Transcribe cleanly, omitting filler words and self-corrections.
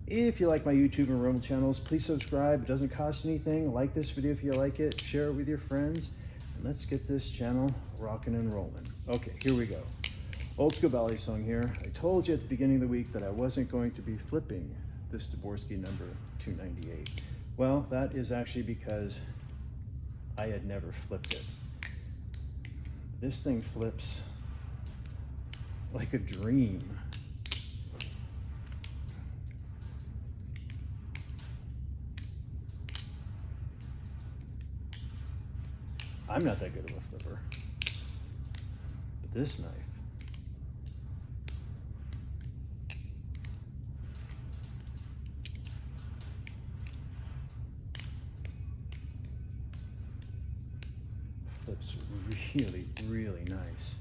If you like my YouTube and Rumble channels, please subscribe. It doesn't cost anything. Like this video if you like it. Share it with your friends. And let's get this channel rocking and rolling. Okay, here we go. Dobruski Balisong here. I told you at the beginning of the week that I wasn't going to be flipping this Dobruski number 298. Well, that is actually because I had never flipped it. This thing flips like a dream. I'm not that good of a flipper, but this knife, flips really, really nice.